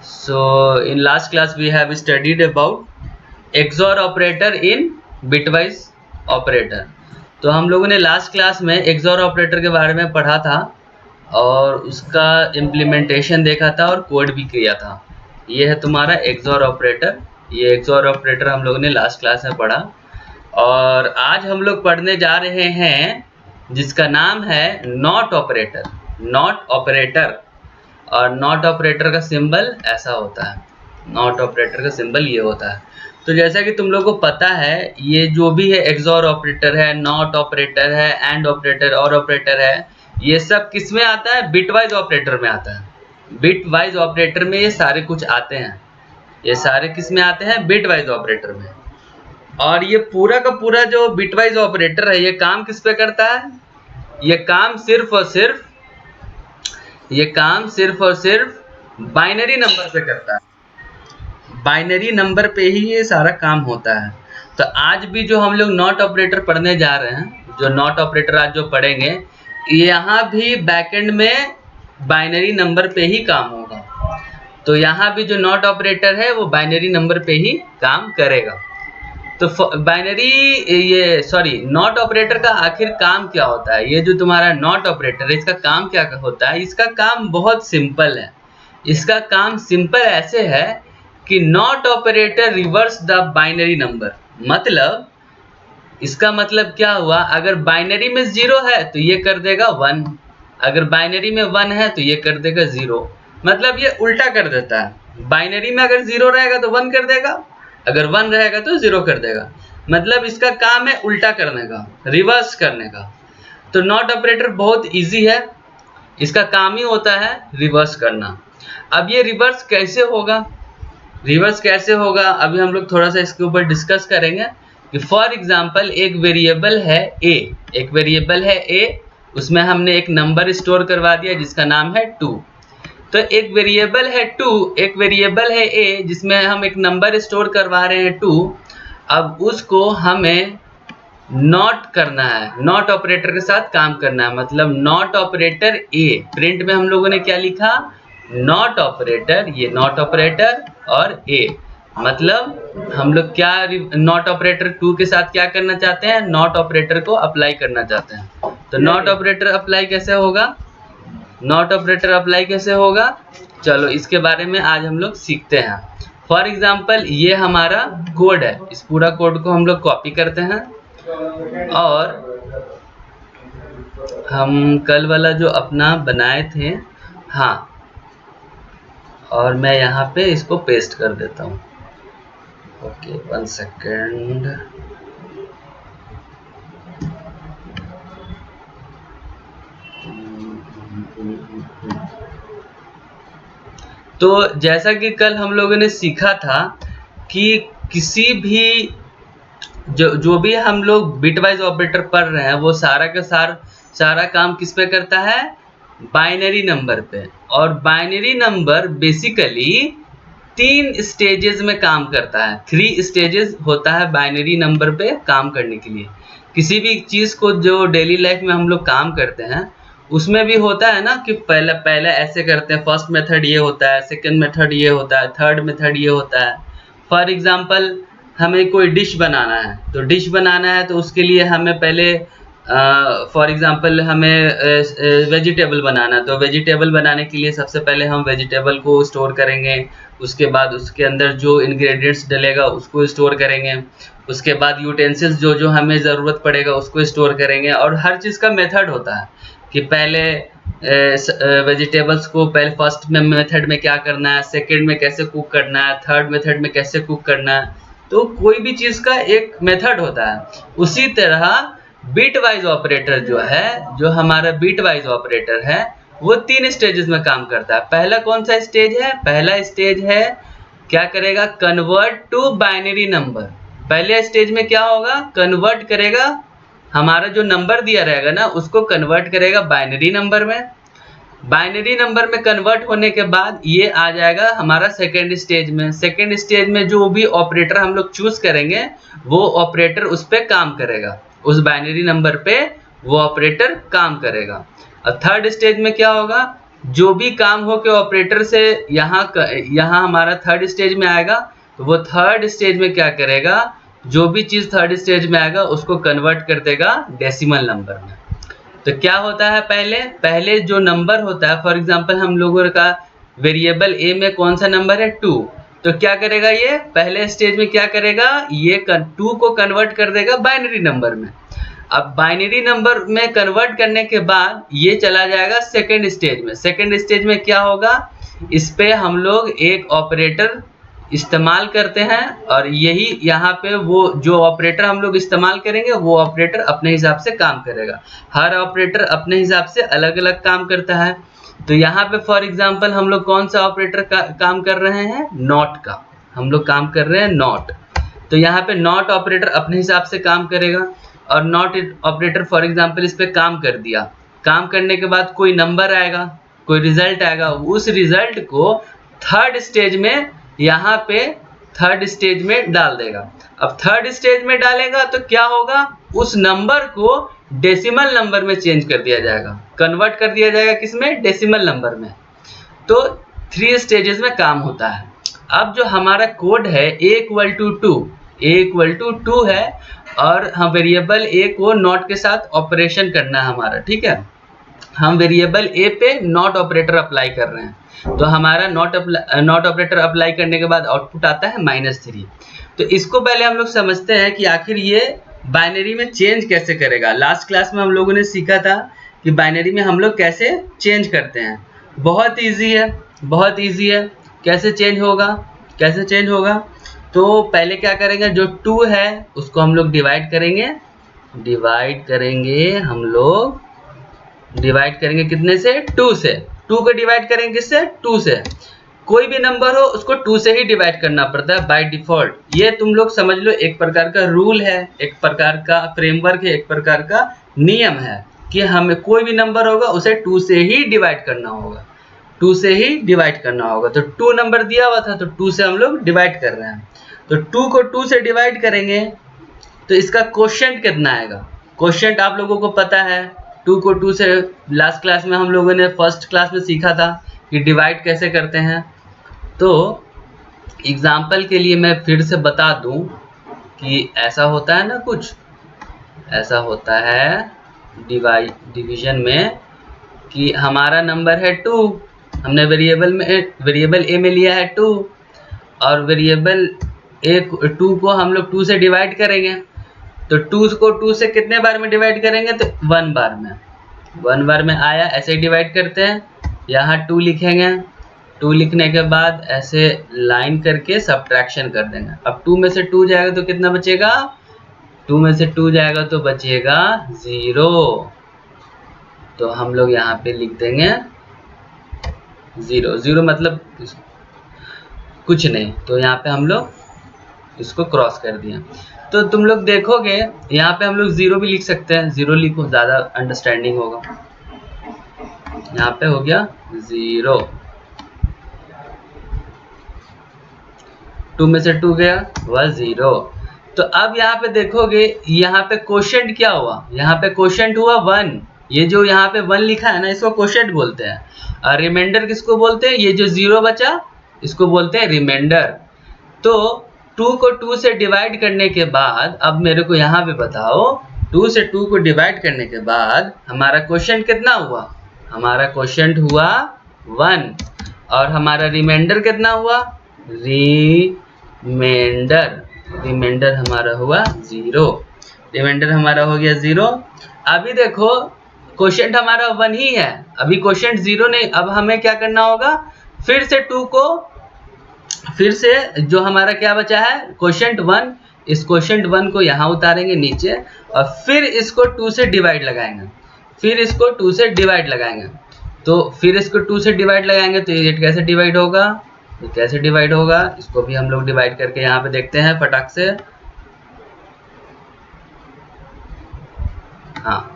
So in last class we have studied about XOR operator in bitwise operator. तो हम लोगों ने last class में XOR ऑपरेटर के बारे में पढ़ा था और उसका इम्प्लीमेंटेशन देखा था और कोड भी किया था। ये है तुम्हारा XOR ऑपरेटर। ये XOR ऑपरेटर हम लोगों ने लास्ट क्लास में पढ़ा और आज हम लोग पढ़ने जा रहे हैं जिसका नाम है नॉट ऑपरेटर। नॉट ऑपरेटर और नॉट ऑपरेटर का सिंबल ऐसा होता है। नॉट ऑपरेटर का सिंबल ये होता है। तो जैसा कि तुम लोग को पता है ये जो भी है XOR ऑपरेटर है, नॉट ऑपरेटर है, एंड ऑपरेटर और ऑपरेटर है, ये सब किस में आता है? बिटवाइज ऑपरेटर में आता है। बिटवाइज ऑपरेटर में ये सारे कुछ आते हैं। ये सारे किस में आते हैं? बिटवाइज ऑपरेटर में। और ये पूरा का पूरा जो बिटवाइज ऑपरेटर है ये काम किस पे करता है? ये काम सिर्फ और सिर्फ बाइनरी नंबर पे करता है। बाइनरी नंबर पे ही ये सारा काम होता है। तो आज भी जो हम लोग नॉट ऑपरेटर पढ़ने जा रहे हैं, जो नॉट ऑपरेटर आज जो पढ़ेंगे, यहाँ भी बैकएंड में बाइनरी नंबर पे ही काम होगा। तो यहाँ भी जो नॉट ऑपरेटर है वो बाइनरी नंबर पे ही काम करेगा। तो नॉट ऑपरेटर का आखिर काम क्या होता है? ये जो तुम्हारा नॉट ऑपरेटर है इसका काम क्या होता है? इसका काम बहुत सिंपल है। इसका काम सिंपल ऐसे है कि not operator reverse the binary number. मतलब इसका मतलब क्या हुआ? अगर बाइनरी में 0 है तो ये कर देगा 1, अगर बाइनरी में 1 है तो ये कर देगा 0। मतलब ये उल्टा कर देता है। बाइनरी में अगर 0 रहेगा तो 1 कर देगा, अगर 1 रहेगा तो 0 कर देगा। मतलब इसका काम है उल्टा करने का, रिवर्स करने का। तो नॉट ऑपरेटर बहुत इजी है, इसका काम ही होता है रिवर्स करना। अब ये रिवर्स कैसे होगा? रिवर्स कैसे होगा अभी हम लोग थोड़ा सा इसके ऊपर डिस्कस करेंगे कि फॉर एग्जांपल एक वेरिएबल है a, एक वेरिएबल है a, उसमें हमने एक नंबर स्टोर करवा दिया जिसका नाम है 2। तो एक वेरिएबल है 2, एक वेरिएबल है a जिसमें हम एक नंबर स्टोर करवा रहे हैं 2। अब उसको हमें नॉट करना है, नॉट ऑपरेटर के साथ काम करना है। मतलब नॉट ऑपरेटर a, प्रिंट में हम लोगों ने क्या लिखा? नॉट ऑपरेटर, ये नॉट ऑपरेटर और a। मतलब हम लोग क्या नॉट ऑपरेटर 2 के साथ क्या करना चाहते हैं? नॉट ऑपरेटर को अप्लाई करना चाहते हैं। तो नॉट ऑपरेटर अप्लाई कैसे होगा? नॉट ऑपरेटर अप्लाई कैसे होगा? चलो इसके बारे में आज हम लोग सीखते हैं। फॉर एग्जाम्पल ये हमारा कोड है, इस पूरा कोड को हम लोग कॉपी करते हैं और हम कल वाला जो अपना बनाए थे, हाँ, और मैं यहाँ पे इसको पेस्ट कर देता हूँ। Okay 1 second. तो जैसा कि कल हम लोगों ने सीखा था कि किसी भी जो भी हम लोग बिटवाइज ऑपरेटर पढ़ रहे हैं वो सारा का सारा काम किस पे करता है? बाइनरी नंबर पे। और बाइनरी नंबर बेसिकली 3 स्टेजेस में काम करता है। 3 स्टेजेस होता है बाइनरी नंबर पे काम करने के लिए। किसी भी चीज़ को जो डेली लाइफ में हम लोग काम करते हैं उसमें भी होता है ना कि पहले ऐसे करते हैं, फर्स्ट मेथड ये होता है, सेकंड मेथड ये होता है, थर्ड मेथड ये होता है। फॉर एग्जांपल हमें कोई डिश बनाना है, तो डिश बनाना है तो उसके लिए हमें पहले फॉर एग्जांपल हमें वेजिटेबल बनाना है, तो वेजिटेबल बनाने के लिए सबसे पहले हम वेजिटेबल को स्टोर करेंगे। उसके बाद उसके अंदर जो इंग्रेडिएंट्स डलेगा उसको स्टोर करेंगे। उसके बाद यूटेंसिल्स जो हमें ज़रूरत पड़ेगा उसको स्टोर करेंगे। और हर चीज़ का मेथड होता है कि पहले वेजिटेबल्स को पहले फर्स्ट में मेथड में क्या करना है, सेकंड में कैसे कुक करना है, थर्ड मेथड में कैसे कुक करना है। तो कोई भी चीज़ का एक मेथड होता है। उसी तरह बिटवाइज ऑपरेटर जो है, जो हमारा बिटवाइज ऑपरेटर है, वो 3 स्टेजेस में काम करता है। पहला कौन सा स्टेज है? पहला स्टेज है क्या करेगा? Convert to binary number. पहले स्टेज में क्या होगा? कन्वर्ट करेगा, हमारा जो नंबर दिया रहेगा ना उसको कन्वर्ट करेगा बाइनरी नंबर में। बाइनरी नंबर में कन्वर्ट होने के बाद ये आ जाएगा हमारा सेकेंड स्टेज में। सेकेंड स्टेज में जो भी ऑपरेटर हम लोग चूज करेंगे वो ऑपरेटर उस पर काम करेगा, उस बाइनरी नंबर पे वो ऑपरेटर काम करेगा। और थर्ड स्टेज में क्या होगा? जो भी काम हो के ऑपरेटर से यहाँ हमारा थर्ड स्टेज में आएगा, तो वो थर्ड स्टेज में क्या करेगा, जो भी चीज थर्ड स्टेज में आएगा उसको कन्वर्ट कर देगा डेसिमल नंबर में। तो क्या होता है, पहले जो नंबर होता है, फॉर एग्जांपल हम लोगों का वेरिएबल ए में कौन सा नंबर है 2, तो क्या करेगा ये पहले स्टेज में क्या करेगा, ये 2 को कन्वर्ट कर देगा बाइनरी नंबर में। अब बाइनरी नंबर में कन्वर्ट करने के बाद ये चला जाएगा सेकेंड स्टेज में। सेकेंड स्टेज में क्या होगा, इस पे हम लोग एक ऑपरेटर इस्तेमाल करते हैं, और यही यहाँ पे वो जो ऑपरेटर हम लोग इस्तेमाल करेंगे वो ऑपरेटर अपने हिसाब से काम करेगा। हर ऑपरेटर अपने हिसाब से अलग अलग काम करता है। तो यहाँ पे फॉर एग्जांपल हम लोग कौन सा ऑपरेटर का काम कर रहे हैं, नॉट का हम लोग काम कर रहे हैं, नॉट। तो यहाँ पे नॉट ऑपरेटर अपने हिसाब से काम करेगा, और नॉट ऑपरेटर फॉर एग्जांपल इस पे काम कर दिया। काम करने के बाद कोई नंबर आएगा, कोई रिजल्ट आएगा, उस रिजल्ट को थर्ड स्टेज में यहाँ पे थर्ड स्टेज में डाल देगा। अब थर्ड स्टेज में डालेगा तो क्या होगा, उस नंबर को डेसिमल नंबर में चेंज कर दिया जाएगा, कन्वर्ट कर दिया जाएगा किसमें, डेसिमल नंबर में। तो 3 स्टेजेस में काम होता है। अब जो हमारा कोड है a=2 है, और हम वेरिएबल a को नॉट के साथ ऑपरेशन करना है हमारा, ठीक है। हम वेरिएबल a पे नॉट ऑपरेटर अप्लाई कर रहे हैं, तो हमारा नॉट ऑपरेटर अप्लाई करने के बाद आउटपुट आता है -3। तो इसको पहले हम लोग समझते हैं कि आखिर ये बाइनरी में चेंज कैसे करेगा। लास्ट क्लास में हम लोगों ने सीखा था कि बाइनरी में हम लोग कैसे चेंज करते हैं। बहुत ईजी है, बहुत ईजी है। कैसे चेंज होगा, तो पहले क्या करेंगे, जो 2 है उसको हम लोग डिवाइड करेंगे कितने से, 2 से। 2 को डिवाइड करेंगे किससे, 2 से। कोई भी नंबर हो उसको 2 से ही डिवाइड करना पड़ता है बाय डिफॉल्ट। ये तुम लोग समझ लो, एक प्रकार का रूल है, एक प्रकार का फ्रेमवर्क है, एक प्रकार का नियम है कि हमें कोई भी नंबर होगा उसे 2 से ही डिवाइड करना होगा, 2 से ही डिवाइड करना होगा। तो 2 नंबर दिया हुआ था तो 2 से हम लोग डिवाइड कर रहे हैं। तो 2 को 2 से डिवाइड करेंगे तो इसका कोशेंट कितना आएगा। कोशेंट आप लोगों को पता है, 2 को 2 से लास्ट क्लास में हम लोगों ने फर्स्ट क्लास में सीखा था कि डिवाइड कैसे करते हैं। तो एग्जाम्पल के लिए मैं फिर से बता दूं कि ऐसा होता है ना, कुछ ऐसा होता है डिवीजन में कि हमारा नंबर है 2, हमने वेरिएबल ए में लिया है 2, और वेरिएबल ए 2 को हम लोग 2 से डिवाइड करेंगे। तो 2 को 2 से कितने बार में डिवाइड करेंगे, तो 1 बार में। 1 बार में आया, ऐसे ही डिवाइड करते हैं। यहाँ 2 लिखेंगे, 2 लिखने के बाद ऐसे लाइन करके सब्ट्रैक्शन कर देंगे। अब 2 में से 2 जाएगा तो कितना बचेगा, 2 में से 2 जाएगा तो बचेगा 0। तो हम लोग यहाँ पे लिख देंगे 0। 0 मतलब कुछ नहीं, तो यहाँ पे हम लोग इसको क्रॉस कर दिया। तो तुम लोग देखोगे यहाँ पे हम लोग 0 भी लिख सकते हैं, 0 लिखो, ज़्यादा अंडरस्टैंडिंग होगा। यहाँ पे हो गया 0, 2 में से 2 गया वह 0। तो अब यहाँ पे देखोगे, यहाँ पे कोशेंट क्या हुआ, यहाँ पे कोशेंट हुआ 1। ये जो यहाँ पे 1 लिखा है ना, इसको कोशेंट बोलते हैं। और रिमाइंडर किसको बोलते हैं, ये जो 0 बचा इसको बोलते हैं रिमाइंडर। तो 2 को 2 से डिवाइड करने के बाद, अब मेरे को यहाँ पे बताओ, 2 से 2 को डिवाइड करने के बाद हमारा कोशेंट कितना हुआ, हमारा कोशेंट हुआ 1, और हमारा रिमाइंडर कितना हुआ, रिमाइंडर हमारा हुआ 0। रिमाइंडर हमारा हो गया 0। अभी देखो कोशेंट हमारा 1 ही है, अभी कोशेंट 0 नहीं। अब हमें क्या करना होगा, फिर से 2 को, फिर से जो हमारा क्या बचा है कोशेंट 1, इस कोशेंट 1 को यहाँ उतारेंगे नीचे, और फिर इसको 2 से डिवाइड लगाएंगे, फिर इसको 2 से डिवाइड लगाएंगे। तो फिर इसको 2 से डिवाइड लगाएंगे तो ये कैसे डिवाइड होगा, ये कैसे डिवाइड होगा, इसको भी हम लोग डिवाइड करके यहाँ पे देखते हैं फटाक से। हाँ,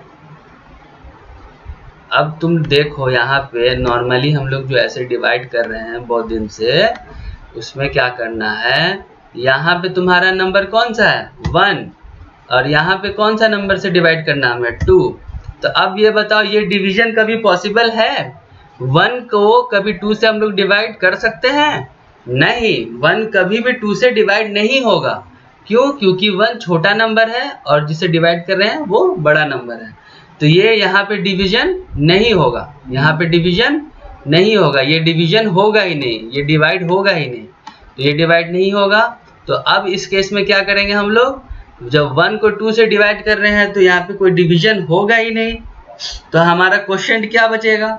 अब तुम देखो यहाँ पे नॉर्मली हम लोग जो ऐसे डिवाइड कर रहे हैं बहुत दिन से, उसमें क्या करना है, यहाँ पे तुम्हारा नंबर कौन सा है 1, और यहाँ पे कौन सा नंबर से डिवाइड करना है हमें 2। तो अब ये बताओ, ये डिवीजन कभी पॉसिबल है, 1 को कभी 2 से हम लोग डिवाइड कर सकते हैं? नहीं, 1 कभी भी 2 से डिवाइड नहीं होगा। क्यों? क्योंकि 1 छोटा नंबर है और जिसे डिवाइड कर रहे हैं वो बड़ा नंबर है। तो ये यहाँ पे डिवीजन नहीं होगा, यहाँ पे डिवीजन नहीं होगा, ये डिवीजन होगा ही नहीं, ये डिवाइड होगा ही नहीं। तो ये डिवाइड नहीं होगा। तो अब इस केस में क्या करेंगे हम लोग? जब 1 को 2 से डिवाइड कर रहे हैं तो यहाँ पे कोई डिवीजन होगा ही नहीं। तो हमारा क्वोशिएंट क्या बचेगा?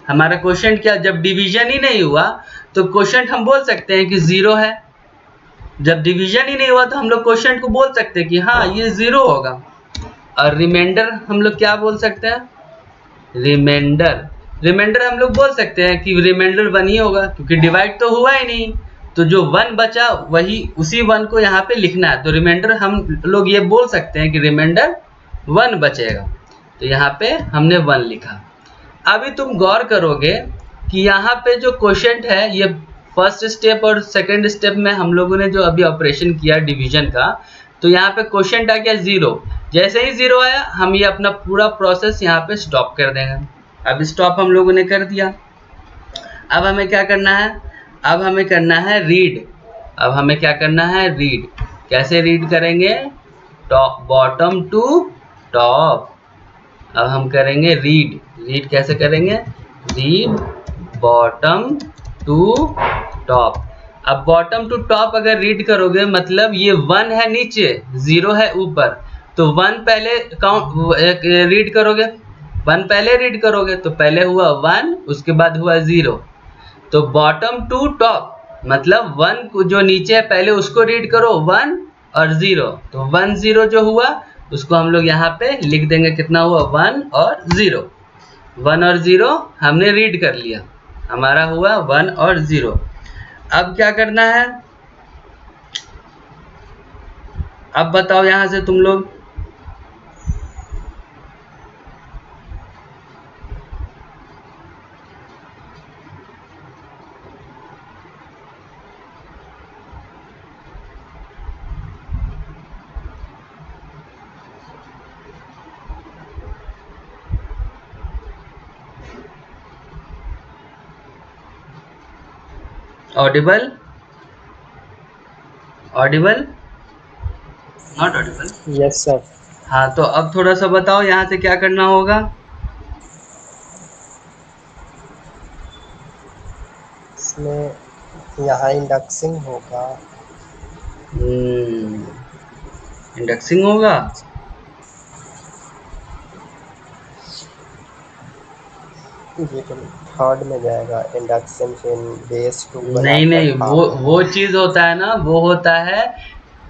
हमारा क्वोशिएंट क्या, जब डिवीजन ही नहीं हुआ तो क्वोशिएंट हम बोल सकते हैं कि 0 है। जब डिवीजन ही नहीं हुआ तो हम लोग क्वोशिएंट को बोल सकते हैं कि हाँ ये 0 होगा। और रिमाइंडर हम लोग क्या बोल सकते हैं? रिमाइंडर हम लोग बोल सकते हैं कि रिमाइंडर 1 ही होगा, क्योंकि डिवाइड तो हुआ ही नहीं। तो जो 1 बचा वही उसी 1 को यहाँ पे लिखना है। तो रिमाइंडर हम लोग ये बोल सकते हैं कि रिमाइंडर 1 बचेगा। तो यहाँ पे हमने 1 लिखा। अभी तुम गौर करोगे कि यहाँ पे जो क्वोशिएंट है, ये फर्स्ट स्टेप और सेकंड स्टेप में हम लोगों ने जो अभी ऑपरेशन किया डिवीजन का, तो यहाँ पे क्वोशिएंट आ गया 0। जैसे ही 0 आया हम ये अपना पूरा प्रोसेस यहाँ पे स्टॉप कर देंगे। अब स्टॉप हम लोगों ने कर दिया। अब हमें क्या करना है? अब हमें करना है रीड। अब हमें क्या करना है? रीड। कैसे रीड करेंगे? Top bottom to top. अब हम करेंगे रीड। रीड कैसे करेंगे? Read bottom to top. अब बॉटम टू टॉप अगर रीड करोगे मतलब ये 1 है नीचे, 0 है ऊपर, तो 1 पहले काउंट रीड करोगे, 1 पहले रीड करोगे तो पहले हुआ 1, उसके बाद हुआ 0। तो बॉटम टू टॉप मतलब 1 को जो नीचे है पहले उसको रीड करो, 1 और 0। तो 1 0 जो हुआ उसको हम लोग यहाँ पे लिख देंगे, कितना हुआ? 1 और 0। 1 और 0 हमने रीड कर लिया, हमारा हुआ 1 और 0। अब क्या करना है? अब बताओ यहाँ से तुम लोग। Audible? Audible? Not Audible? Yes sir. हाँ, तो अब थोड़ा सा बताओ यहाँ से क्या करना होगा? इसमें यहाँ इंडेक्सिंग होगा। इंडेक्सिंग होगा? ये तो थर्ड में जाएगा, इंडक्शन से बेस 2 नहीं बनाकर नहीं, हाफ वो चीज होता है ना, वो होता है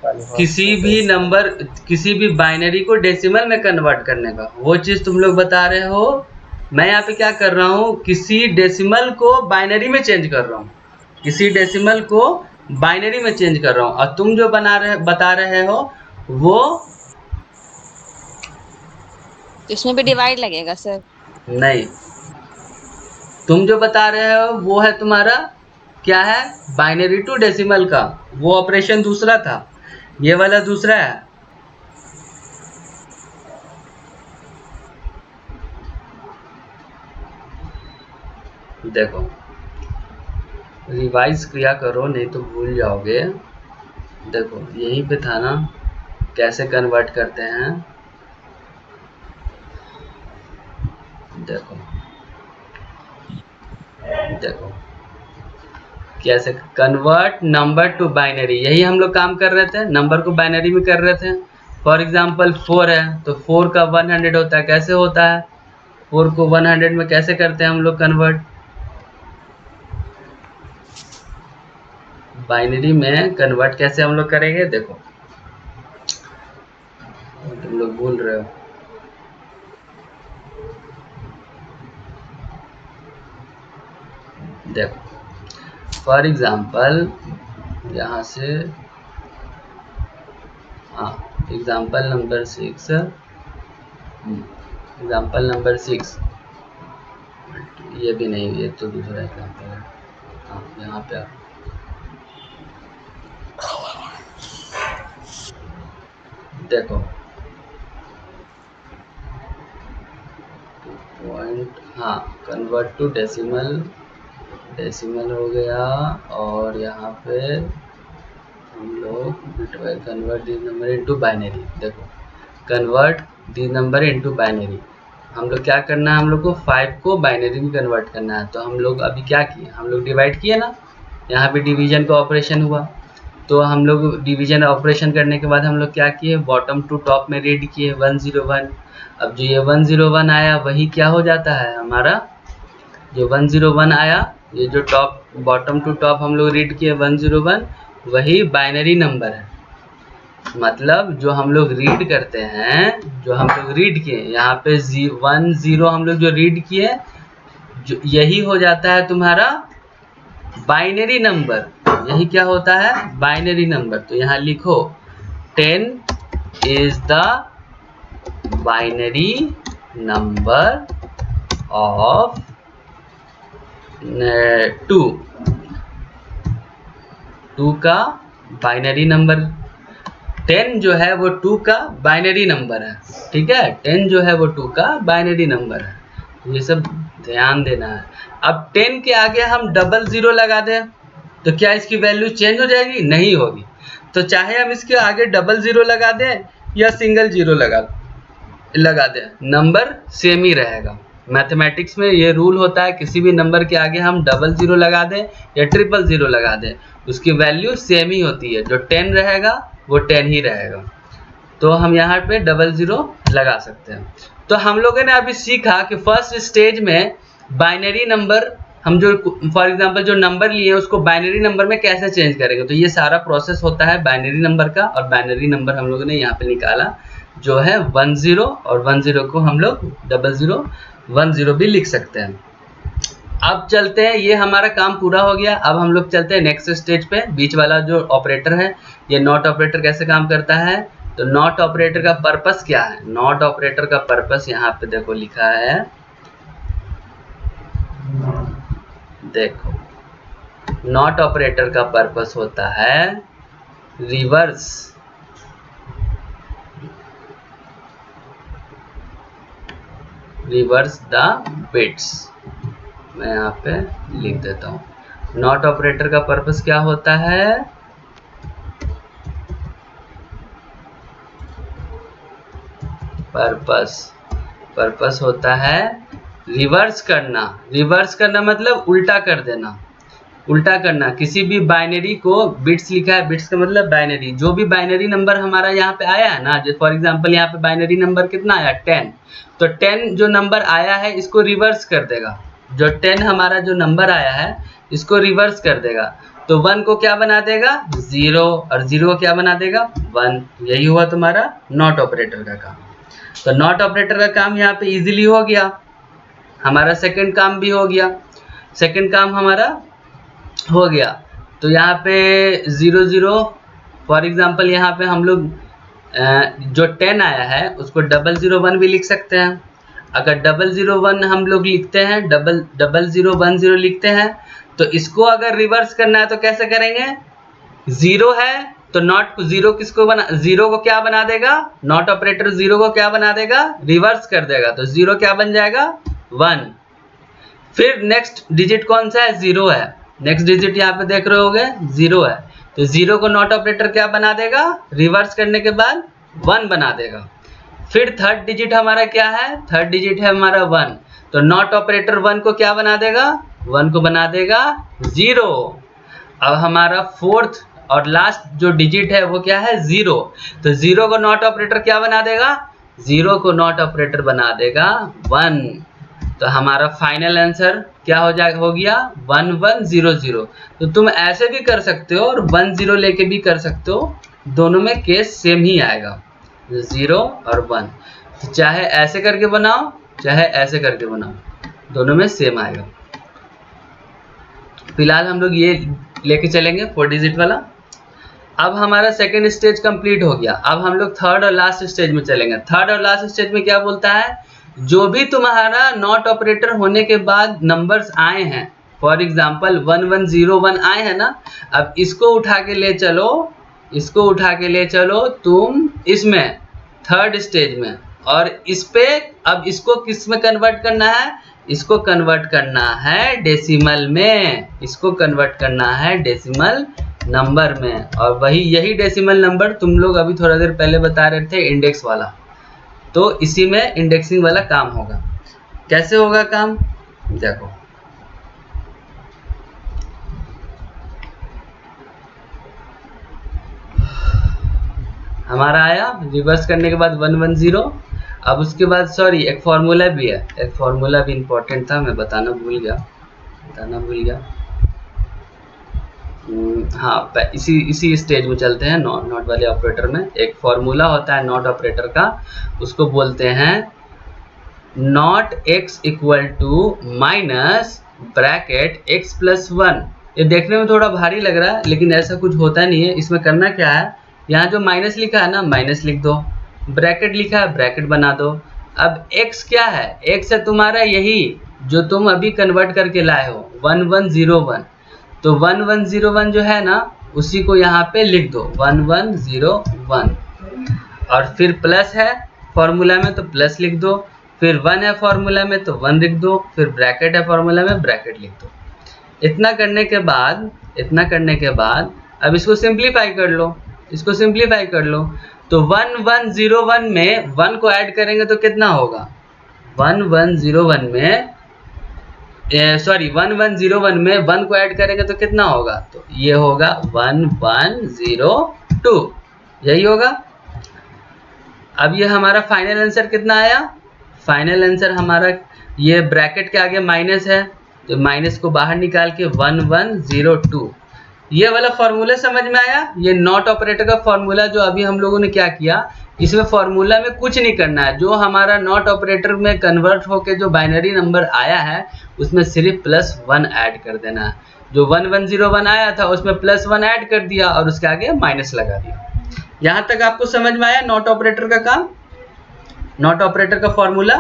कन्वर्ट किसी टू भी डेसिमल। नंबर, किसी भी बाइनरी को डेसिमल में कन्वर्ट करने का, वो चीज तुम लोग बता रहे हो। मैं यहाँ पे क्या कर रहा हूँ? किसी डेसिमल को बाइनरी में चेंज कर रहा हूँ, किसी डेसिमल को बाइनरी में चेंज कर रहा हूँ। और तुम जो बता रहे हो वो इसमें भी डिवाइड लगेगा सर? नहीं, तुम जो बता रहे हो वो है तुम्हारा क्या है? बाइनरी टू डेसिमल का वो ऑपरेशन दूसरा था, ये वाला दूसरा है। देखो, रिवाइज किया करो नहीं तो भूल जाओगे। देखो यहीं पे था ना, कैसे कन्वर्ट करते हैं। देखो देखो कैसे कन्वर्ट नंबर टू बाइनरी, यही हम लोग काम कर रहे थे, नंबर को बाइनरी में कर रहे थे। फॉर एग्जांपल 4 है तो 4 का 100 होता है, कैसे होता है? 4 को 100 में कैसे करते हैं हम लोग कन्वर्ट? बाइनरी में कन्वर्ट कैसे हम लोग करेंगे? देखो तुम लोग भूल रहे हो। देखो फॉर एग्जांपल यहाँ से, हाँ, एग्जांपल नंबर 6, एग्जांपल नंबर 6, ये भी नहीं, ये तो दूसरा एग्जांपल है। हाँ, यहाँ पे देखो 2 पॉइंट, हाँ कन्वर्ट टू डेसिमल, डेसिमल हो गया। और यहाँ पे हम लोग bitwise convert this number into binary. देखो convert this number into binary, हम लोग क्या करना है, हम लोग को 5 को बाइनरी में कन्वर्ट करना है। तो हम लोग अभी क्या किए, हम लोग डिवाइड किए ना, यहाँ पे डिवीजन का ऑपरेशन हुआ। तो हम लोग डिवीजन ऑपरेशन करने के बाद हम लोग क्या किए, बॉटम टू टॉप में रीड किए 101। अब जो ये 101 आया वही क्या हो जाता है हमारा, जो 101 आया, ये जो टॉप बॉटम टू टॉप हम लोग रीड किए 101, वही बाइनरी नंबर है। मतलब जो हम लोग रीड करते हैं, जो हम लोग रीड किए यहाँ पे 10 हम लोग जो रीड किए, जो यही हो जाता है तुम्हारा बाइनरी नंबर। यही क्या होता है, बाइनरी नंबर। तो यहाँ लिखो 10 is the binary number of 2, 2 का बाइनरी नंबर। 10 जो है वो 2 का बाइनरी नंबर है, ठीक है। 10 जो है वो 2 का बाइनरी नंबर है, ये सब ध्यान देना है। अब 10 के आगे हम 00 लगा दें तो क्या इसकी वैल्यू चेंज हो जाएगी, नहीं होगी। तो चाहे हम इसके आगे 00 लगा दें या सिंगल जीरो लगा दें, नंबर सेम ही रहेगा। मैथमेटिक्स में ये रूल होता है, किसी भी नंबर के आगे हम 00 लगा दें या 000 लगा दें, उसकी वैल्यू सेम ही होती है। जो 10 रहेगा वो 10 ही रहेगा। तो हम यहाँ पे 00 लगा सकते हैं। तो हम लोगों ने अभी सीखा कि फर्स्ट स्टेज में बाइनरी नंबर, हम जो फॉर एग्जांपल जो नंबर लिए उसको बाइनरी नंबर में कैसे चेंज करेंगे। तो ये सारा प्रोसेस होता है बाइनरी नंबर का, और बाइनरी नंबर हम लोगों ने यहाँ पे निकाला जो है 10, और 10 को हम लोग 0010 भी लिख सकते हैं। अब चलते हैं, ये हमारा काम पूरा हो गया। अब हम लोग चलते हैं नेक्स्ट स्टेज पे। बीच वाला जो ऑपरेटर है, ये नॉट ऑपरेटर कैसे काम करता है। तो नॉट ऑपरेटर का पर्पस क्या है, नॉट ऑपरेटर का पर्पस यहाँ पे देखो लिखा है, देखो नॉट ऑपरेटर का पर्पस होता है रिवर्स द बिट्स। मैं यहाँ पे लिख देता हूँ। नॉट ऑपरेटर का पर्पस क्या होता है, पर्पस होता है रिवर्स करना। रिवर्स करना मतलब उल्टा कर देना, उल्टा करना। किसी भी बाइनरी को, बिट्स लिखा है, बिट्स का मतलब बाइनरी, जो भी बाइनरी नंबर हमारा यहाँ पे आया है ना, जो फॉर एग्जांपल यहाँ पे बाइनरी नंबर कितना आया 10, तो 10 जो नंबर आया है इसको रिवर्स कर देगा। जो 10 हमारा जो नंबर आया है इसको रिवर्स कर देगा। तो 1 को क्या बना देगा 0, और 0 को क्या बना देगा 1। यही हुआ तुम्हारा नॉट ऑपरेटर का काम। तो नॉट ऑपरेटर का काम यहाँ पे इजीली हो गया। हमारा सेकंड काम भी हो गया, सेकंड काम हमारा हो गया। तो यहाँ पे 00 फॉर एग्जांपल यहाँ पे हम लोग जो 10 आया है उसको 001 भी लिख सकते हैं। अगर 001 हम लोग लिखते हैं, 0010 लिखते हैं, तो इसको अगर रिवर्स करना है तो कैसे करेंगे, 0 है तो नॉट 0 किसको बना, 0 को क्या बना देगा, नॉट ऑपरेटर 0 को क्या बना देगा, रिवर्स कर देगा। तो 0 क्या बन जाएगा 1। फिर नेक्स्ट डिजिट कौन सा है, 0 है। नेक्स्ट डिजिट यहाँ पे देख रहे होगे 0 है, तो 0 को नॉट ऑपरेटर क्या बना देगा, रिवर्स करने के बाद 1 बना देगा। फिर थर्ड डिजिट हमारा क्या है, थर्ड डिजिट है हमारा 1, तो नॉट ऑपरेटर 1 को क्या बना देगा, 1 को बना देगा 0। अब हमारा फोर्थ और लास्ट जो डिजिट है वो क्या है 0, तो 0 को नॉट ऑपरेटर क्या बना देगा, 0 को नॉट ऑपरेटर बना देगा 1। तो हमारा फाइनल आंसर क्या हो गया 1100। तो तुम ऐसे भी कर सकते हो और 10 लेके भी कर सकते हो, दोनों में केस सेम ही आएगा, 0 और 1। तो चाहे ऐसे करके बनाओ चाहे ऐसे करके बनाओ, दोनों में सेम आएगा। फिलहाल हम लोग ये लेके चलेंगे 4 डिजिट वाला। अब हमारा सेकेंड स्टेज कंप्लीट हो गया। अब हम लोग थर्ड और लास्ट स्टेज में चलेंगे। थर्ड और लास्ट स्टेज में क्या बोलता है, जो भी तुम्हारा नॉट ऑपरेटर होने के बाद नंबर्स आए हैं, फॉर एग्जांपल 1101 आए हैं ना, अब इसको उठा के ले चलो, इसको उठा के ले चलो तुम इसमें थर्ड स्टेज में, और इस पे अब इसको किस में कन्वर्ट करना है, इसको कन्वर्ट करना है डेसिमल में, इसको कन्वर्ट करना है डेसिमल नंबर में। और यही डेसिमल नंबर तुम लोग अभी थोड़ा देर पहले बता रहे थे इंडेक्स वाला, तो इसी में इंडेक्सिंग वाला काम होगा। कैसे होगा काम देखो, हमारा आया रिवर्स करने के बाद 110। अब उसके बाद सॉरी एक फॉर्मूला भी है, एक फॉर्मूला भी इम्पोर्टेंट था, मैं बताना भूल गया। हाँ, इसी स्टेज में चलते हैं। नॉट वाले ऑपरेटर में एक फॉर्मूला होता है नॉट ऑपरेटर का, उसको बोलते हैं not x equal to minus bracket x plus 1। ये देखने में थोड़ा भारी लग रहा है, लेकिन ऐसा कुछ होता नहीं है। इसमें करना क्या है, यहाँ जो माइनस लिखा है ना, माइनस लिख दो, ब्रैकेट लिखा है ब्रैकेट बना दो। अब x क्या है, x है तुम्हारा यही जो तुम अभी कन्वर्ट करके लाए हो 1101। तो 1101 जो है ना, उसी को यहाँ पे लिख दो 1101, और फिर प्लस है फॉर्मूला में तो प्लस लिख दो, फिर 1 है फॉर्मूला में तो 1 लिख दो, फिर ब्रैकेट है फॉर्मूला में ब्रैकेट लिख दो। इतना करने के बाद अब इसको सिंप्लीफाई कर लो, तो 1101 में 1 को ऐड करेंगे तो कितना होगा, 1101 में 1101 में 1 को ऐड करेंगे तो कितना होगा, तो ये होगा 1102, यही होगा। अब ये हमारा फाइनल आंसर कितना आया, फाइनल आंसर हमारा ये ब्रैकेट के आगे माइनस है, तो माइनस को बाहर निकाल के 1102। ये वाला फॉर्मूला समझ में आया, ये नॉट ऑपरेटर का फॉर्मूला जो अभी हम लोगों ने क्या किया, इसमें फॉर्मूला में कुछ नहीं करना है। जो हमारा नॉट ऑपरेटर में कन्वर्ट होके जो बाइनरी नंबर आया है उसमें सिर्फ +1 ऐड कर देना है। जो 1101 आया था उसमें +1 ऐड कर दिया और उसके आगे माइनस लगा दिया। यहाँ तक आपको समझ में आया नॉट ऑपरेटर का काम, नॉट ऑपरेटर का फॉर्मूला?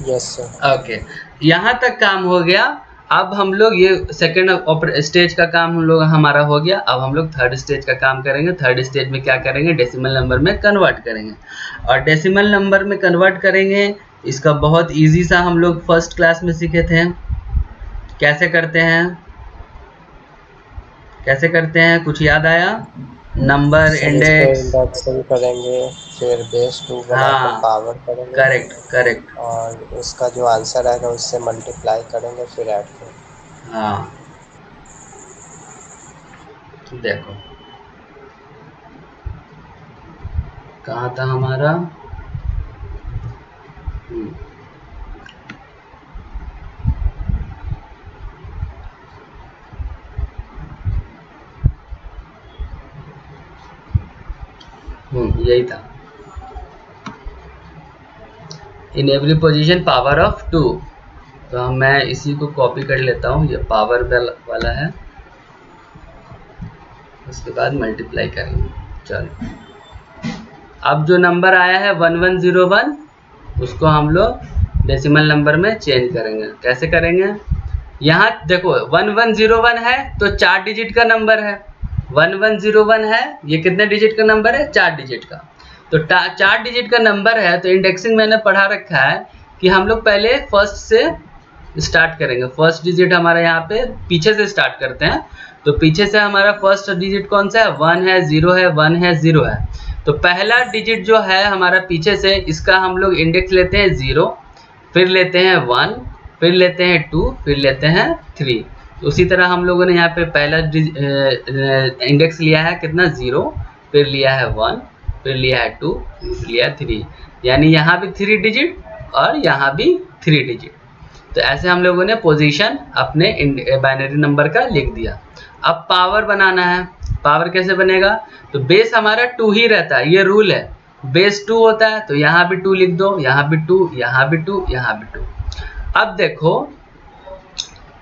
Yes sir. ओके, यहाँ तक काम हो गया। अब हम लोग ये सेकेंड स्टेज का काम हमारा हो गया। अब हम लोग थर्ड स्टेज का काम करेंगे। थर्ड स्टेज में क्या करेंगे, डेसिमल नंबर में कन्वर्ट करेंगे। और डेसिमल नंबर में कन्वर्ट करेंगे, इसका बहुत इजी सा हम लोग फर्स्ट क्लास में सीखे थे। कैसे करते हैं कुछ याद आया? नंबर इंडेक्स इंडेक्सिंग करेंगे, फिर बेस 2 बनाकर पावर करेंगे। करेक्ट। और उसका जो आंसर आएगा उससे मल्टीप्लाई करेंगे, फिर ऐड करेंगे। हाँ, देखो कहाँ था हमारा, यही था। In every position power of 2। तो मैं इसी को कॉपी कर लेता हूँ, ये पावर वाला है, उसके बाद मल्टीप्लाई करेंगे। चलो, अब जो नंबर आया है 1101 उसको हम लोग डेसिमल नंबर में चेंज करेंगे। कैसे करेंगे, यहाँ देखो 1101 है तो 4 डिजिट का नंबर है। 1101 है, ये कितने डिजिट का नंबर है, 4 डिजिट का। तो 4 डिजिट का नंबर है, तो इंडेक्सिंग मैंने पढ़ा रखा है कि हम लोग पहले फर्स्ट से स्टार्ट करेंगे। फर्स्ट डिजिट हमारा यहाँ पे पीछे से स्टार्ट करते हैं। तो पीछे से हमारा फर्स्ट डिजिट कौन सा है, 1 है, 0 है, 1 है, 0 है। तो पहला डिजिट जो है हमारा पीछे से, इसका हम लोग इंडेक्स लेते हैं 0, फिर लेते हैं 1, फिर लेते हैं 2, फिर लेते हैं 3। तो उसी तरह हम लोगों ने यहाँ पे पहला इंडेक्स लिया है कितना, 0, फिर लिया है 1, फिर लिया है 2, फिर लिया है 3। यानी यहाँ भी 3 डिजिट और यहाँ भी 3 डिजिट। तो ऐसे हम लोगों ने पोजीशन अपने बाइनरी नंबर का लिख दिया। अब पावर बनाना है। पावर कैसे बनेगा, तो बेस हमारा 2 ही रहता है, ये रूल है, बेस 2 होता है। तो यहाँ भी 2 लिख दो, यहाँ भी 2, यहाँ भी 2, यहाँ भी 2। अब देखो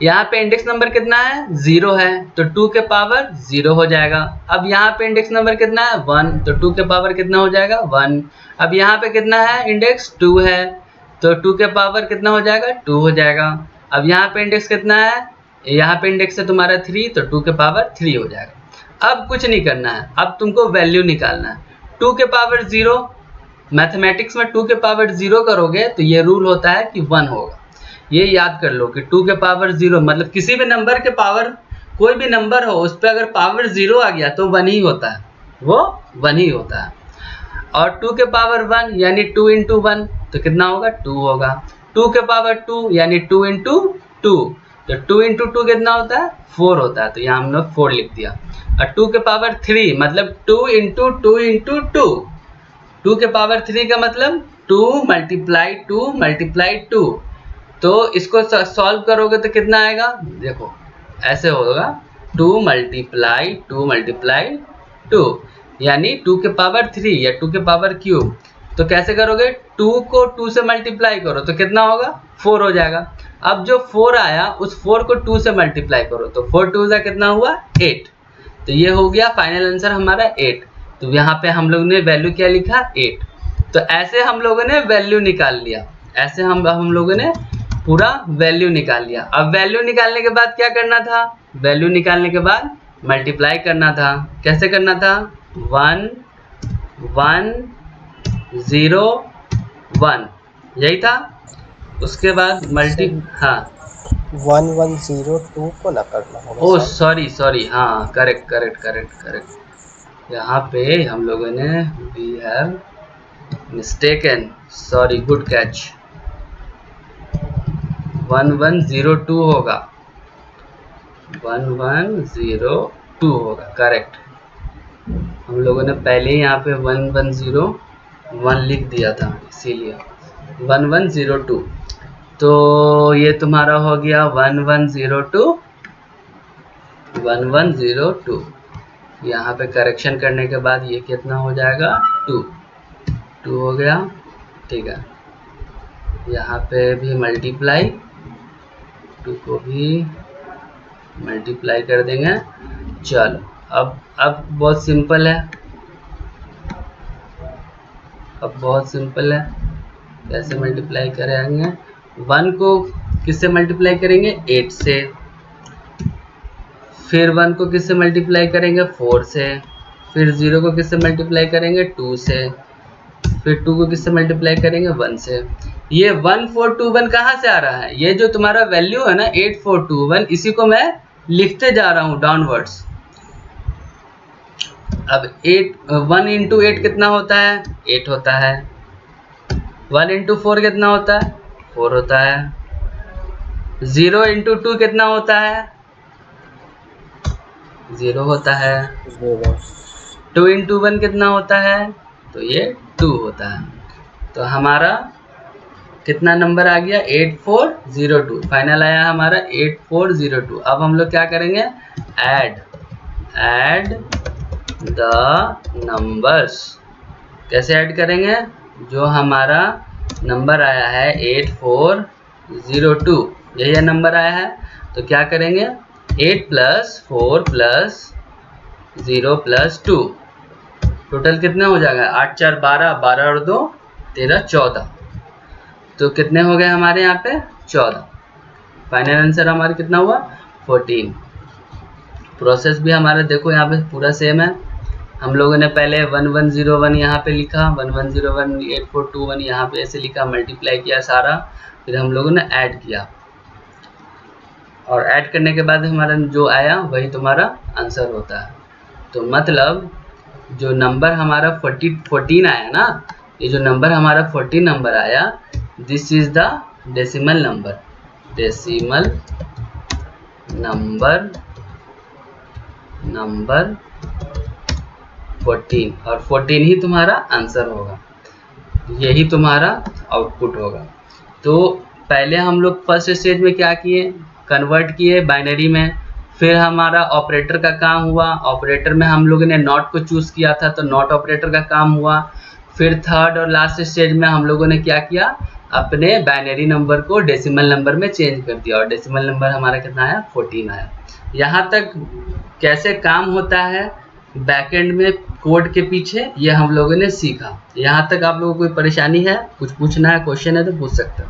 यहाँ पे इंडेक्स नंबर कितना है, 0 है, तो 2 के पावर 0 हो जाएगा। अब यहाँ पे इंडेक्स नंबर कितना है, 1, तो 2 के पावर कितना हो जाएगा, 1। अब यहाँ पे कितना है, इंडेक्स 2 है, तो 2 के पावर कितना हो जाएगा, 2 हो जाएगा। अब यहाँ पे इंडेक्स कितना है, यहाँ पे इंडेक्स है तुम्हारा 3, तो 2 के पावर 3 हो जाएगा। अब कुछ नहीं करना है, अब तुमको वैल्यू निकालना है। 2 के पावर 0, मैथमेटिक्स में 2 के पावर 0 करोगे तो ये रूल होता है कि 1 होगा। ये याद कर लो कि 2 के पावर 0 मतलब किसी भी नंबर के पावर, कोई भी नंबर हो उस पर अगर पावर 0 आ गया तो 1 ही होता है, वो 1 ही होता है। और 2 के पावर 1 यानी 2 इंटू 1 तो कितना होगा, 2 होगा। 2 के पावर 2 यानी 2 इंटू 2 तो 2 इंटू 2 कितना होता है, 4 होता है, तो यहाँ हम लोग 4 लिख दिया। और 2 के पावर 3 मतलब 2 इंटू 2 इंटू 2, 2 के पावर 3 का मतलब 2 मल्टीप्लाई 2 मल्टीप्लाई 2, तो इसको सॉल्व करोगे तो कितना आएगा, देखो ऐसे होगा 2 मल्टीप्लाई 2 मल्टीप्लाई 2 यानी 2 के पावर 3 या 2 के पावर क्यूब। तो कैसे करोगे, 2 को 2 से मल्टीप्लाई करो तो कितना होगा, 4 हो जाएगा। अब जो 4 आया उस 4 को 2 से मल्टीप्लाई करो तो 4 2 का कितना हुआ, 8। तो ये हो गया फाइनल आंसर हमारा 8। तो यहाँ पे हम लोग ने वैल्यू क्या लिखा, 8। तो ऐसे हम लोगों ने वैल्यू निकाल लिया, ऐसे हम लोगों ने पूरा वैल्यू निकाल लिया। अब वैल्यू निकालने के बाद क्या करना था, वैल्यू निकालने के बाद मल्टीप्लाई करना था। कैसे करना था, 1 1 0 1 यही था। उसके बाद सर हाँ 1102 को ना करना होगा ओ सर। सॉरी सॉरी, हाँ करेक्ट करेक्ट करेक्ट करेक्ट, यहाँ पे हम लोगों ने we have mistaken, sorry good catch, 1102 होगा, 1102 होगा करेक्ट। हम लोगों ने पहले ही यहाँ पे 1101 लिख दिया था इसीलिए 1102। तो ये तुम्हारा हो गया 1102 1102। यहाँ पे करेक्शन करने के बाद ये कितना हो जाएगा, 2 2 हो गया, ठीक है। यहाँ पे भी मल्टीप्लाई, 2 को भी मल्टीप्लाई कर देंगे। चलो अब बहुत सिंपल है, अब बहुत सिंपल है, कैसे मल्टीप्लाई करेंगे, 1 को किससे मल्टीप्लाई करेंगे, 8 से, फिर 1 को किससे मल्टीप्लाई करेंगे, 4 से, फिर 0 को किससे मल्टीप्लाई करेंगे, 2 से, फिर 2 को किससे मल्टीप्लाई करेंगे, 1 से। ये 1421 कहाँ से आ रहा है, ये जो तुम्हारा वैल्यू है ना 8421, इसी को मैं लिखते जा रहा हूँ डाउनवर्ड्स। अब 1 इंटू 8 कितना होता है, 8 होता है। 1 इंटू 4 कितना होता है, 4 होता है। 0 इंटू 2 कितना होता है, 0 होता है। 0 2 इंटू 1 कितना होता है, तो ये 2 होता है। तो हमारा कितना नंबर आ गया, 8402, फाइनल आया हमारा 8402। अब हम लोग क्या करेंगे, ऐड द नंबर्स। कैसे ऐड करेंगे, जो हमारा नंबर आया है 8402, यही नंबर आया है, तो क्या करेंगे, 8 + 4 + 0 + 2, टोटल कितना हो जाएगा, 8 4 12, 12 और 2 13 14, तो कितने हो गए हमारे यहाँ पे 14। फाइनल आंसर हमारा कितना हुआ, 14। प्रोसेस भी हमारा देखो यहाँ पे पूरा सेम है। हम लोगों ने पहले 1101 यहाँ पे लिखा, 1101 8421 यहाँ पे ऐसे लिखा, मल्टीप्लाई किया सारा, फिर हम लोगों ने ऐड किया, और ऐड करने के बाद हमारा जो आया वही तुम्हारा आंसर होता है। तो मतलब जो नंबर हमारा 14 आया ना, ये जो नंबर हमारा 14 नंबर आया, this is the decimal number, decimal number 14, और 14 ही तुम्हारा आंसर होगा, यही तुम्हारा आउटपुट होगा। तो पहले हम लोग फर्स्ट स्टेज में क्या किए, कन्वर्ट किए बाइनरी में, फिर हमारा ऑपरेटर का काम हुआ, ऑपरेटर में हम लोगों ने नॉट को चूज़ किया था तो नॉट ऑपरेटर का काम हुआ। फिर थर्ड और लास्ट स्टेज में हम लोगों ने क्या किया, अपने बाइनरी नंबर को डेसिमल नंबर में चेंज कर दिया, और डेसिमल नंबर हमारा कितना आया, 14 आया। यहाँ तक कैसे काम होता है बैकएंड में कोड के पीछे, ये हम लोगों ने सीखा। यहाँ तक आप लोगों को कोई परेशानी है, कुछ पूछना है, क्वेश्चन है तो पूछ सकते हो।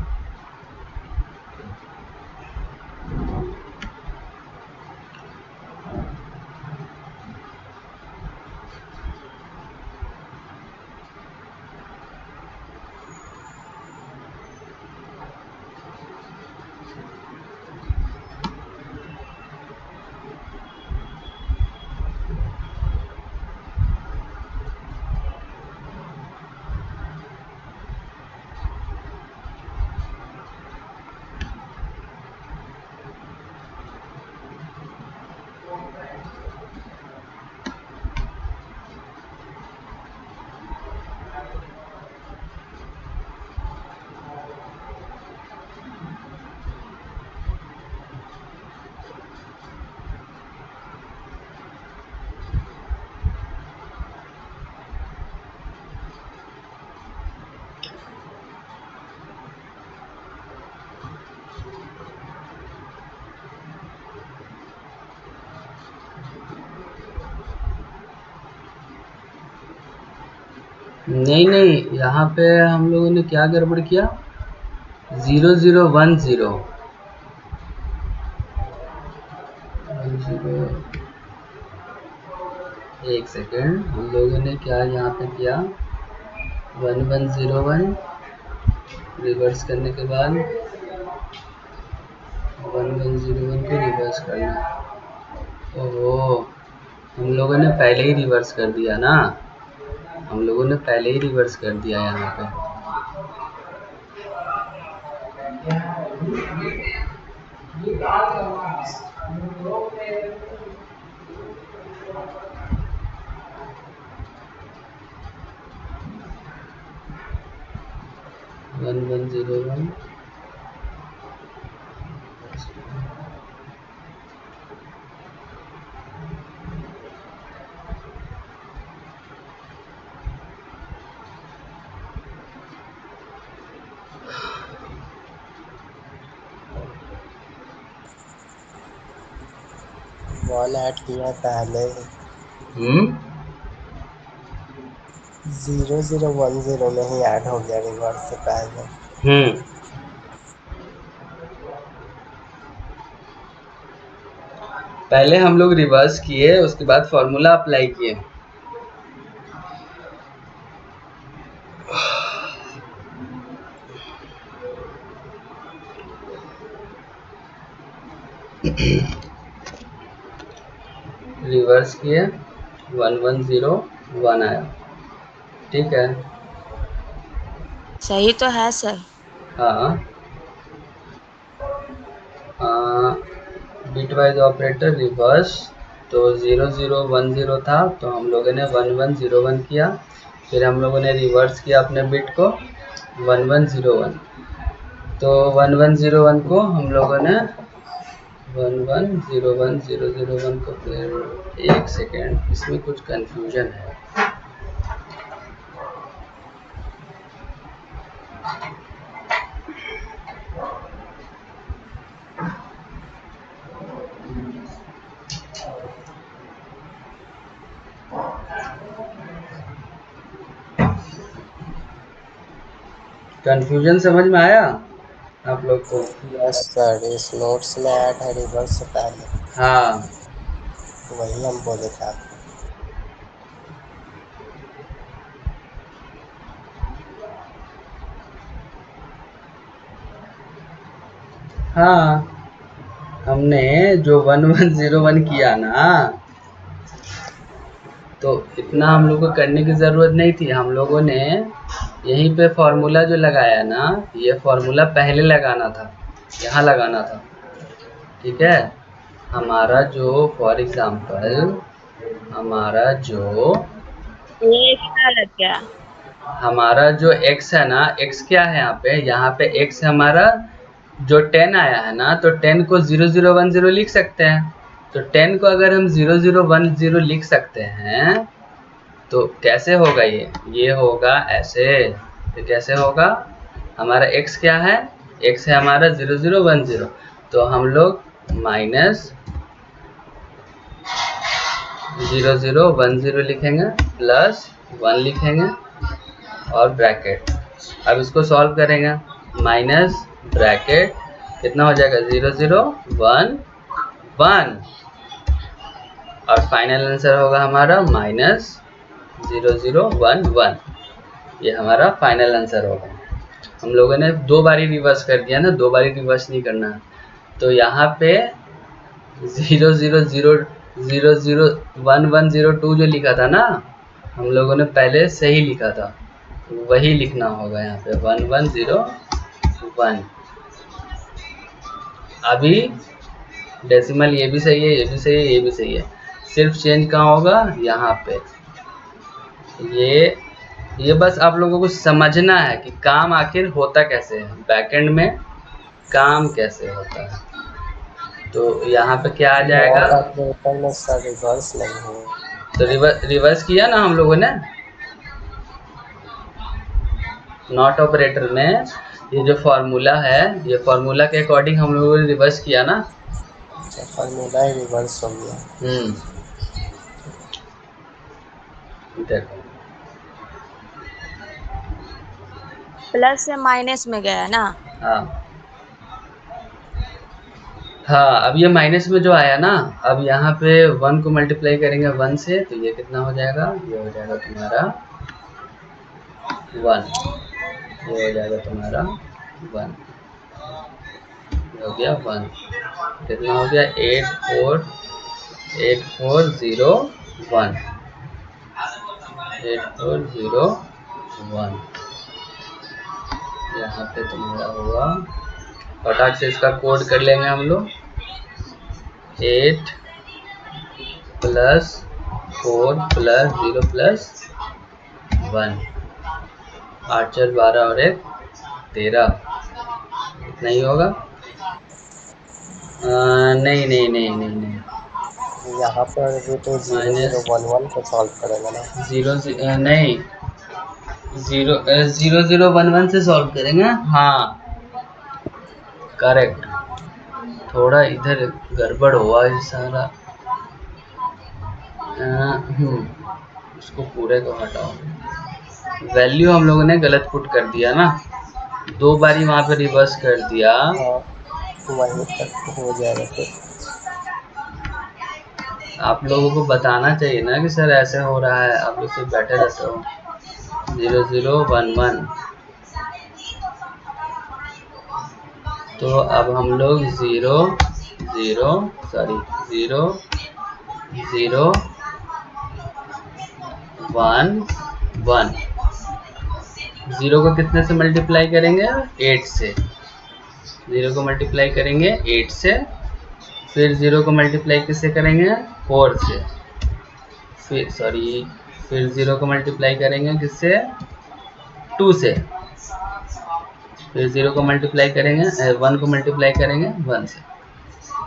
नहीं, यहाँ पे हम लोगों ने क्या गड़बड़ किया, 0010 एक सेकेंड, हम लोगों ने क्या यहाँ पे किया, 1101 रिवर्स करने के बाद 1101 को रिवर्स करना। ओहो, हम लोगों ने पहले ही रिवर्स कर दिया ना, हम लोगों ने पहले ही रिवर्स कर दिया यहाँ पे। वन 1101 वन ऐड किया पहले ही। 0010 में ही ऐड हो गया रिवर्स से पहले। पहले हम लोग रिवर्स किए, उसके बाद फॉर्मूला अप्लाई किए। रिवर्स किए, 1101 आया, ठीक है। सही तो है सर। हाँ, बिट वाइज ऑपरेटर रिवर्स, तो 0010 था, तो हम लोगों ने 1101 किया, फिर हम लोगों ने रिवर्स किया अपने बिट को 1101, तो 1101 को हम लोगों ने 1101 को फिर एक सेकेंड, इसमें कुछ कंफ्यूजन है। कंफ्यूजन समझ में आया आप लोग को? यस सर, इस नोट्स में ऐड है रिवर्स से पहले। हाँ, वही हम बोले थे आपको। हाँ, हमने जो 1101 किया ना, तो इतना हम लोग को करने की ज़रूरत नहीं थी। हम लोगों ने यहीं पे फॉर्मूला जो लगाया ना, ये फॉर्मूला पहले लगाना था, यहाँ लगाना था, ठीक है। हमारा जो फॉर एग्जांपल हमारा जो ये एक्स्ट्रा लग गया। हमारा जो x है ना, x क्या है यहाँ पे x हमारा जो 10 आया है ना, तो 10 को 0010 लिख सकते हैं। तो 10 को अगर हम 0010 लिख सकते हैं, तो कैसे होगा ये होगा ऐसे। तो कैसे होगा, हमारा x क्या है, x है हमारा 0010, तो हम लोग माइनस 0010 लिखेंगे, प्लस 1 लिखेंगे और ब्रैकेट। अब इसको सॉल्व करेंगे, माइनस ब्रैकेट कितना हो जाएगा, 0011, और फाइनल आंसर होगा हमारा माइनस 0011। ये हमारा फाइनल आंसर होगा। हम लोगों ने 2 बारी रिवर्स कर दिया ना, 2 बारी रिवर्स नहीं करना है। तो यहाँ पे 001102 जो लिखा था ना, हम लोगों ने पहले सही लिखा था, वही लिखना होगा यहाँ पे 1101। अभी डेसिमल ये भी सही है, ये भी सही है, ये भी सही है, सिर्फ चेंज कहाँ होगा, यहाँ पे। ये बस आप लोगों को समझना है कि काम आखिर होता कैसे है, बैकएंड में काम कैसे होता है। तो यहाँ पे क्या आ जाएगा, नॉट ऑपरेटर में सर रिवर्स नहीं हुआ। तो रिवर्स किया ना हम लोगों ने, नॉट ऑपरेटर में ये जो फॉर्मूला है, ये फॉर्मूला के अकॉर्डिंग हम लोगों ने रिवर्स किया ना। अच्छा, फॉर्मूला ही रिवर्स हो गया। देखो प्लस से माइनस में गया ना। हाँ हाँ, अब ये माइनस में जो आया ना, अब यहाँ पे 1 को मल्टीप्लाई करेंगे 1 से, तो ये कितना हो जाएगा, ये हो जाएगा तुम्हारा 1, ये हो जाएगा तुम्हारा 1, ये हो गया 1, कितना हो गया 8401, 8401, यहाँ पे तुम्हारा होगा, फटाक से इसका कोड कर लेंगे हम लोग, 8 + 4 + 0 + 1, 8 4 12 और 1 13, इतना ही होगा। नहीं नहीं नहीं नहीं नहीं, यहाँ पर भी तो 0011 को सॉल्व करेंगे ना। 0011 से सॉल्व करेंगे। हाँ करेक्ट, थोड़ा इधर गड़बड़ हुआ है सारा। उसको पूरे को हटाओ, वैल्यू हम लोगों ने गलत पुट कर दिया ना, 2 बारी वहाँ पे रिवर्स कर दिया। हाँ वहीं तक हो जाएगा फिर। आप लोगों को बताना चाहिए ना कि सर ऐसे हो रहा है, आप लोग सिर्फ बैठे रहते हो। 0011, तो अब हम लोग 0 0 1 1, 0 को कितने से मल्टीप्लाई करेंगे, 8 से, 0 को मल्टीप्लाई करेंगे 8 से, फिर 0 को मल्टीप्लाई किससे करेंगे, 4 से, फिर 0 को मल्टीप्लाई करेंगे किससे, 2 से, फिर 0 को मल्टीप्लाई करेंगे 1 को मल्टीप्लाई करेंगे 1 से,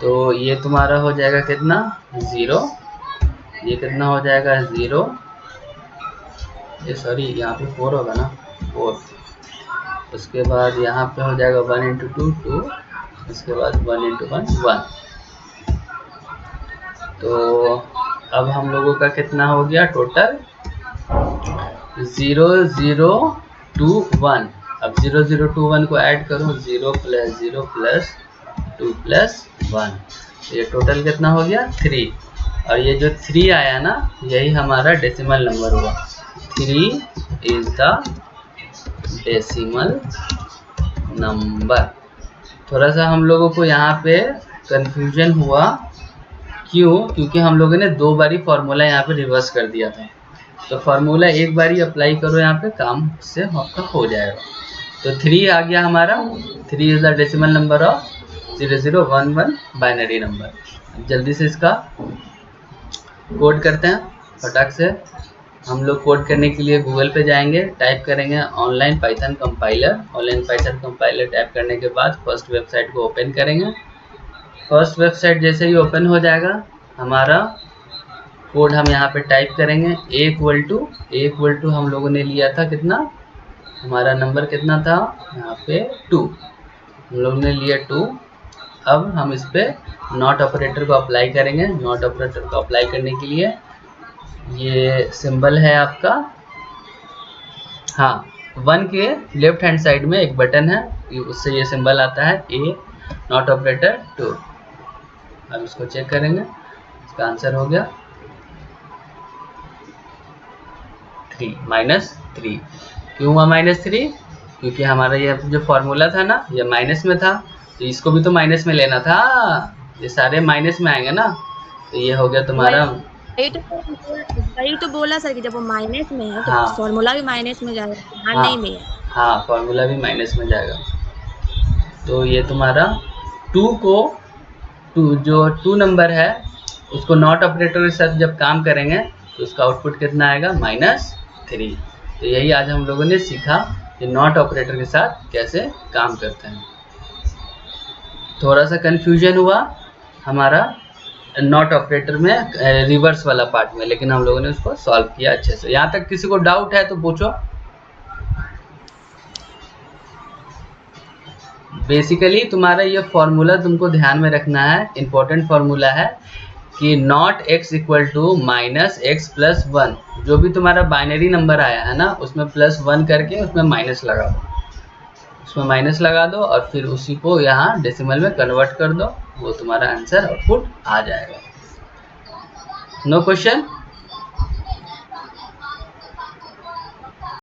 तो ये तुम्हारा हो जाएगा कितना, 0, ये कितना हो जाएगा 0, ये सॉरी यहाँ पे 4 होगा ना, 4, उसके बाद यहाँ पे हो जाएगा 1 × 2 2, उसके बाद 1 × 1 1, तो अब हम लोगों का कितना हो गया टोटल, 0 0 2 1, अब 0 0 2 1 को ऐड करो, 0 + 0 + 2 + 1, ये टोटल कितना हो गया 3, और ये जो 3 आया ना, यही हमारा डेसिमल नंबर हुआ, 3 इज द डेसिमल नंबर। थोड़ा सा हम लोगों को यहाँ पे कंफ्यूजन हुआ, क्यों, क्योंकि हम लोगों ने 2 बारी फॉर्मूला यहाँ पे रिवर्स कर दिया था, तो फार्मूला एक बारी अप्लाई करो यहाँ पे, काम से आपका हो जाएगा। तो 3 आ गया हमारा, 3 is the decimal number of 0011 binary number. जल्दी से इसका कोड करते हैं फटाक से। हम लोग कोड करने के लिए गूगल पे जाएंगे, टाइप करेंगे online Python compiler. Online Python compiler type करने के बाद फर्स्ट वेबसाइट को ओपन करेंगे। फर्स्ट वेबसाइट जैसे ही ओपन हो जाएगा, हमारा कोड हम यहाँ पे टाइप करेंगे, A = हम लोगों ने लिया था कितना, हमारा नंबर कितना था यहाँ पे 2, हम लोगों ने लिया 2। अब हम इस पे नॉट ऑपरेटर को अप्लाई करेंगे। नॉट ऑपरेटर को अप्लाई करने के लिए ये सिंबल है आपका, हाँ 1 के लेफ्ट हैंड साइड में एक बटन है, उससे ये सिंबल आता है A नॉट ऑपरेटर 2। अब इसको चेक करेंगे, इसका आंसर हो गया 3 -3। क्यों हुआ -3? क्योंकि हमारा ये जो फॉर्मूला था ना, ये माइनस में था, तो इसको भी तो माइनस में लेना था, ये सारे माइनस में आएंगे ना, तो ये हो गया तुम्हारा। वही तो बोला सर कि जब वो माइनस में है तो हाँ फॉर्मूला भी माइनस में जाएगा, हाँ हाँ नहीं में है। हाँ, फॉर्मूला भी माइनस में जाएगा। तो ये तुम्हारा 2 को, जो 2 नंबर है उसको नॉट ऑपरेटर के साथ जब काम करेंगे तो उसका आउटपुट कितना आएगा, -3। तो यही आज हम लोगों ने सीखा कि नॉट ऑपरेटर के साथ कैसे काम करते हैं। थोड़ा सा कंफ्यूजन हुआ हमारा नॉट ऑपरेटर में, रिवर्स वाला पार्ट में, लेकिन हम लोगों ने उसको सॉल्व किया अच्छे से। यहाँ तक किसी को डाउट है तो पूछो। बेसिकली तुम्हारा ये फॉर्मूला तुमको ध्यान में रखना है, इंपॉर्टेंट फॉर्मूला है कि नॉट x = -x + 1, जो भी तुम्हारा बाइनरी नंबर आया है ना, उसमें +1 करके उसमें माइनस लगाओ। उसमें माइनस लगा दो और फिर उसी को यहाँ डेसिमल में कन्वर्ट कर दो, वो तुम्हारा आंसर आउटपुट आ जाएगा। No question.